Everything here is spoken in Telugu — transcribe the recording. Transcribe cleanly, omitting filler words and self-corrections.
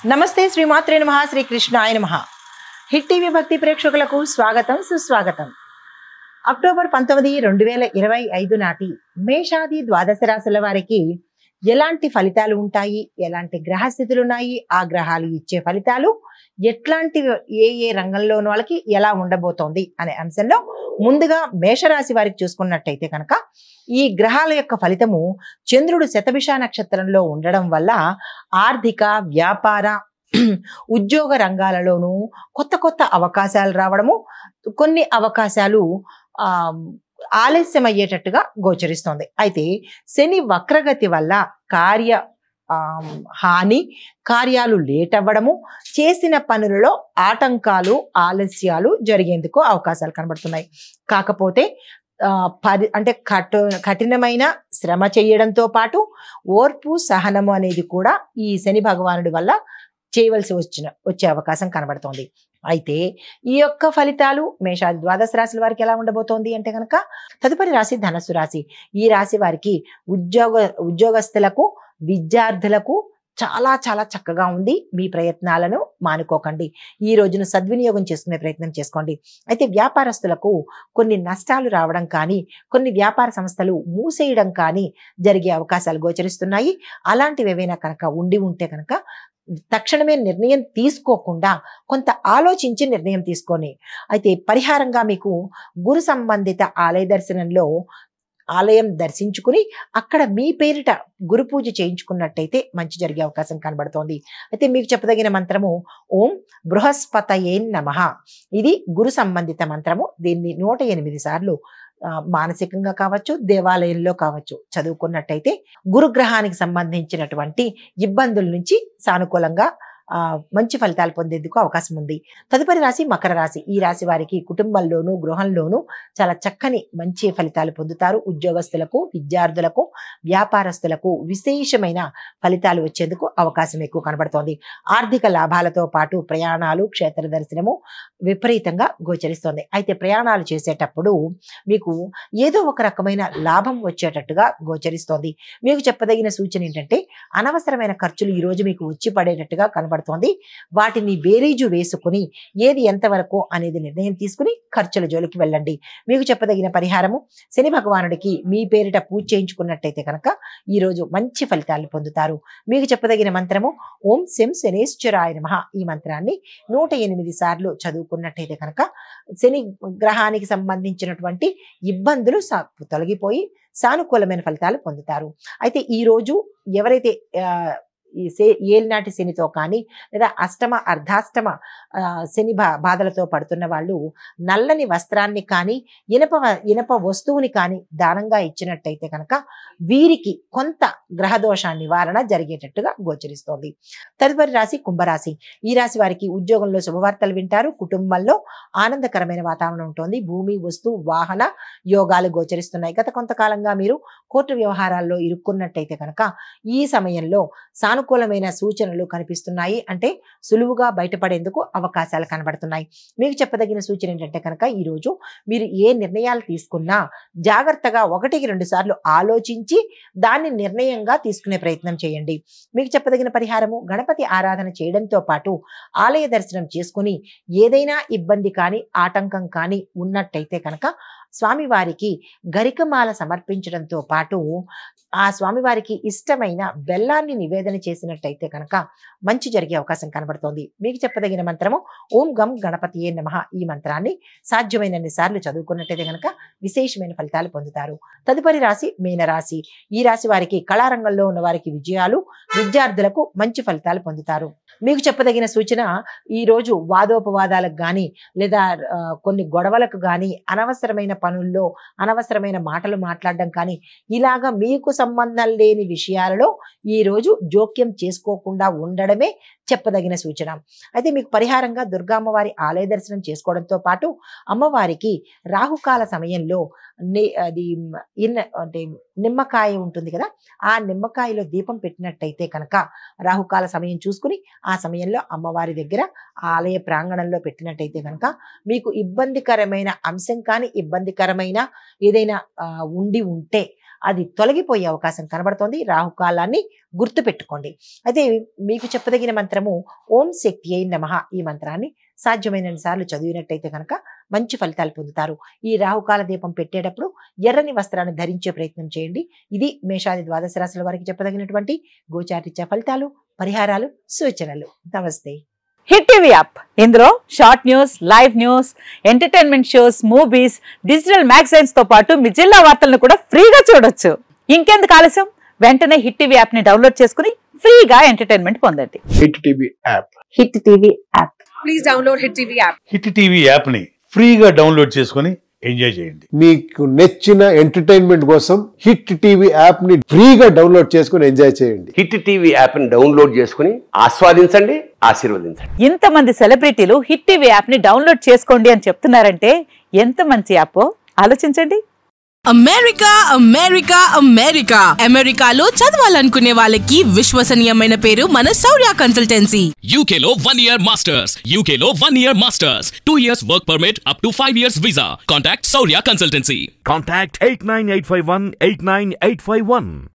నమస్తే శ్రీమాత్రే నమః శ్రీ కృష్ణాయ నమః. హిట్ టీవీ భక్తి ప్రేక్షకులకు స్వాగతం సుస్వాగతం. అక్టోబర్ 19, 2025 నాటి మేషాది ద్వాదశ రాశుల వారికి ఎలాంటి ఫలితాలు ఉంటాయి, ఎలాంటి గ్రహస్థితులు ఉన్నాయి, ఆ గ్రహాలు ఇచ్చే ఫలితాలు ఎట్లాంటి ఏ రంగంలోని వాళ్ళకి ఎలా ఉండబోతోంది అనే అంశంలో ముందుగా మేషరాశి వారికి చూసుకున్నట్టయితే కనుక ఈ గ్రహాల యొక్క ఫలితము చంద్రుడు శతభిష నక్షత్రంలో ఉండడం వల్ల ఆర్థిక వ్యాపార ఉద్యోగ రంగాలలోనూ కొత్త కొత్త అవకాశాలు రావడము, కొన్ని అవకాశాలు ఆలస్యం అయ్యేటట్టుగా గోచరిస్తోంది. అయితే శని వక్రగతి వల్ల కార్య హాని, కార్యాలు లేట్ అవ్వడము, చేసిన పనులలో ఆటంకాలు ఆలస్యాలు జరిగేందుకు అవకాశాలు కనబడుతున్నాయి. కాకపోతే అంటే కఠినమైన శ్రమ చేయడంతో పాటు ఓర్పు సహనము అనేది కూడా ఈ శని భగవానుడి వల్ల చేయవలసి వచ్చే అవకాశం కనబడుతోంది. అయితే ఈ యొక్క ఫలితాలు మేషాది ద్వాదశ రాశుల వారికి ఎలా ఉండబోతోంది అంటే కనుక తదుపరి రాశి ధనస్సు రాశి. ఈ రాశి వారికి ఉద్యోగస్తులకు, విద్యార్థులకు చాలా చాలా చక్కగా ఉంది. మీ ప్రయత్నాలను మానుకోకండి. ఈ రోజును సద్వినియోగం చేసుకునే ప్రయత్నం చేసుకోండి. అయితే వ్యాపారస్తులకు కొన్ని నష్టాలు రావడం కానీ, కొన్ని వ్యాపార సంస్థలు మూసేయడం కానీ జరిగే అవకాశాలు గోచరిస్తున్నాయి. అలాంటివి ఏవైనా కనుక ఉంటే కనుక తక్షణమే నిర్ణయం తీసుకోకుండా కొంత ఆలోచించి నిర్ణయం తీసుకొని, అయితే పరిహారంగా మీకు గురు సంబంధిత ఆలయ దర్శనంలో ఆలయం దర్శించుకుని అక్కడ మీ పేరిట గురు పూజ చేయించుకున్నట్టయితే మంచి జరిగే అవకాశం కనబడుతోంది. అయితే మీకు చెప్పదగిన మంత్రము ఓం బృహస్పతయే నమః. ఇది గురు సంబంధిత మంత్రము. దీన్ని 108 సార్లు మానసికంగా కావచ్చు, దేవాలయంలో కావచ్చు చదువుకున్నట్టయితే గురుగ్రహానికి సంబంధించినటువంటి ఇబ్బందుల నుంచి సానుకూలంగా మంచి ఫలితాలు పొందేందుకు అవకాశం ఉంది. తదుపరి రాశి మకర రాశి. ఈ రాశి వారికి కుటుంబంలోనూ గృహంలోనూ చాలా చక్కని మంచి ఫలితాలు పొందుతారు. ఉద్యోగస్తులకు, విద్యార్థులకు, వ్యాపారస్తులకు విశేషమైన ఫలితాలు వచ్చేందుకు అవకాశం ఎక్కువ కనబడుతోంది. ఆర్థిక లాభాలతో పాటు ప్రయాణాలు, క్షేత్ర దర్శనము విపరీతంగా గోచరిస్తోంది. అయితే ప్రయాణాలు చేసేటప్పుడు మీకు ఏదో ఒక రకమైన లాభం వచ్చేటట్టుగా గోచరిస్తోంది. మీకు చెప్పదగిన సూచన ఏంటంటే అనవసరమైన ఖర్చులు ఈ రోజు మీకు వచ్చి పడేటట్టుగా కనబడుతోంది. వాటిని బేరీజు వేసుకుని ఏది ఎంతవరకు అనేది నిర్ణయం తీసుకుని ఖర్చుల జోలికి వెళ్ళండి. మీకు చెప్పదగిన పరిహారము శని భగవానుడికి మీ పేరిట పూజ చేయించుకున్నట్టయితే కనుక ఈ రోజు మంచి ఫలితాలు పొందుతారు. మీకు చెప్పదగిన మంత్రము ఓం శం శనేశ్వరాయ నమః. ఈ మంత్రాన్ని 108 సార్లు చదువుకున్నట్టయితే కనుక శని గ్రహానికి సంబంధించినటువంటి ఇబ్బందులు తొలగిపోయి సానుకూలమైన ఫలితాలు పొందుతారు. అయితే ఈ రోజు ఎవరైతే ఏలినాటి శనితో కానీ లేదా అష్టమ అర్ధాష్టమ శని బాధలతో పడుతున్న వాళ్ళు నల్లని వస్త్రాన్ని కానీ ఇనప వస్తువుని కానీ దానంగా ఇచ్చినట్టయితే కనుక వీరికి కొంత గ్రహదోష నివారణ జరిగేటట్టుగా గోచరిస్తోంది. తదుపరి రాశి కుంభరాశి. ఈ రాశి వారికి ఉద్యోగంలో శుభవార్తలు వింటారు. కుటుంబంలో ఆనందకరమైన వాతావరణం ఉంటుంది. భూమి, వస్తు, వాహన యోగాలు గోచరిస్తున్నాయి. గత కొంతకాలంగా మీరు కోర్టు వ్యవహారాల్లో ఇరుక్కున్నట్టయితే కనుక ఈ సమయంలో సానుకూలమైన సూచనలు కనిపిస్తున్నాయి. అంటే సులువుగా బయటపడేందుకు అవకాశాలు కనబడుతున్నాయి. మీకు చెప్పదగిన సూచన ఏంటంటే కనుక ఈరోజు మీరు ఏ నిర్ణయాలు తీసుకున్నా జాగ్రత్తగా 1-2 సార్లు ఆలోచించి దాన్ని నిర్ణయంగా తీసుకునే ప్రయత్నం చేయండి. మీకు చెప్పదగిన పరిహారము గణపతి ఆరాధన చేయడంతో పాటు ఆలయ దర్శనం చేసుకుని ఏదైనా ఇబ్బంది కానీ ఆటంకం కానీ ఉన్నట్టయితే కనుక స్వామివారికి గరికమాల సమర్పించడంతో పాటు ఆ స్వామివారికి ఇష్టమైన బెల్లాన్ని నివేదన చేసినట్టయితే కనుక మంచి జరిగే అవకాశం కనబడుతోంది. మీకు చెప్పదగిన మంత్రము ఓం గం గణపతియే నమః. ఈ మంత్రాన్ని సాధ్యమైనన్ని సార్లు చదువుకున్నట్టయితే కనుక విశేషమైన ఫలితాలు పొందుతారు. తదుపరి రాశి మీనరాశి. ఈ రాశి వారికి కళారంగంలో ఉన్న వారికి విజయాలు, విద్యార్థులకు మంచి ఫలితాలు పొందుతారు. మీకు చెప్పదగిన సూచన ఈ రోజు వాదోపవాదాలకు కానీ లేదా కొన్ని గొడవలకు కానీ, అనవసరమైన పనుల్లో అనవసరమైన మాటలు మాట్లాడడం కానీ ఇలాగా మీకు సంబంధం లేని విషయాలలో ఈ రోజు జోక్యం చేసుకోకుండా ఉండడమే చెప్పదగిన సూచన. అయితే మీకు పరిహారంగా దుర్గామ్మవారి ఆలయ దర్శనం చేసుకోవడంతో పాటు అమ్మవారికి రాహుకాల సమయంలో అంటే నిమ్మకాయ ఉంటుంది కదా, ఆ నిమ్మకాయలో దీపం పెట్టినట్టయితే కనుక రాహుకాల సమయం చూసుకుని ఆ సమయంలో అమ్మవారి దగ్గర ఆలయ ప్రాంగణంలో పెట్టినట్టయితే కనుక మీకు ఇబ్బందికరమైన అంశం కానీ ఇబ్బందికరమైన ఏదైనా ఉంటే అది తొలగిపోయే అవకాశం కనబడుతోంది. రాహుకాలాన్ని గుర్తుపెట్టుకోండి. అయితే మీకు చెప్పదగిన మంత్రము ఓం శక్తి అయి నమః. ఈ మంత్రాన్ని సాధ్యమైనన్ని సార్లు చదివినట్టయితే కనుక మంచి ఫలితాలు పొందుతారు. ఈ రాహుకాల దీపం పెట్టేటప్పుడు ఎర్రని వస్త్రాన్ని ధరించే ప్రయత్నం చేయండి. ఇది మేషాది ద్వాదశ రాశుల వారికి చెప్పదగినటువంటి గోచారిత్య ఫలితాలు, పరిహారాలు, సూచనలు. నమస్తే. హిట్ టీవీ యాప్, ఇందులో short news, live news, entertainment shows, movies, digital magazines తో పాటు మీ జిల్లా వార్తలను కూడా ఫ్రీగా చూడొచ్చు. ఇంకెందుకు ఆలస్యం, వెంటనే హిట్ టీవీ యాప్ ని డౌన్లోడ్ చేసుకుని ఫ్రీగా ఎంటర్టైన్మెంట్ పొందండి. Hit TV app. Hit TV app. Please download hit TV app. Hit TV app ని ఫ్రీగా డౌన్లోడ్ చేసుకుని ఎంజాయ్ చేయండి. మీకు నచ్చిన ఎంటర్టైన్మెంట్ కోసం హిట్ టీవీ యాప్ ని ఫ్రీగా డౌన్లోడ్ చేసుకుని ఎంజాయ్ చేయండి. హిట్ టీవీ యాప్ ని డౌన్లోడ్ చేసుకుని ఆస్వాదించండి, ఆశీర్వదించండి. ఇంతమంది సెలబ్రిటీలు హిట్ టీవీ యాప్ ని డౌన్లోడ్ చేసుకోండి అని చెప్తున్నారంటే ఎంత మంచి యాప్ ఆలోచించండి. అమెరికా అమెరికా అమెరికా అమెరికాలో చదవాలనుకునే వాళ్ళకి విశ్వసనీయమైన పేరు మన శౌర్య కన్సల్టెన్సీ. UK లో 1 year masters, UK లో 1 year masters, 2 years work permit up to 5 years visa. Contact Saurya Consultancy. Contact 89851 89851.